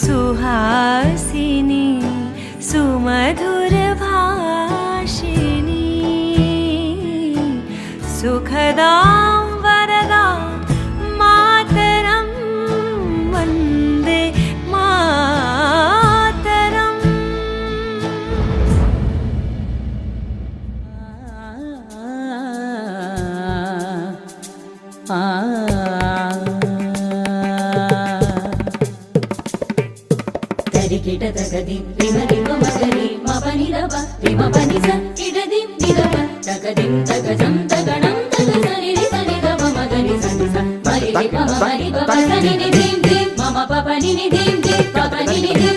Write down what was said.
सुहासिनी सुमधुरभाषिणी सुखदां वरदां मातरं वन्दे मातरम्। ಕಿಟ ತಗದಿಂ ರಿಮ ರಿಮ ಮಗರಿ ಮಪನಿ ದಪ ರಿಮ ಪನಿ ಸ ಕಿಡದಿಂ ನಿದಪ ತಗದಿಂ ತಗಜಂ ತಗಣಂ ತಗಸನಿ ರಿ ಸನಿ ದಪ ಮಗರಿ ಸನಿ ಸ ಮರಿ ರಿ ಪಮ ಮರಿ ಪಪ ಸನಿ ನಿ ಧಿಂ ಧಿಂ ಮಮ ಪಪ ನಿ ನಿ ಧಿಂ ಧಿಂ ಪಪ ನಿ ನಿ ಧಿಂ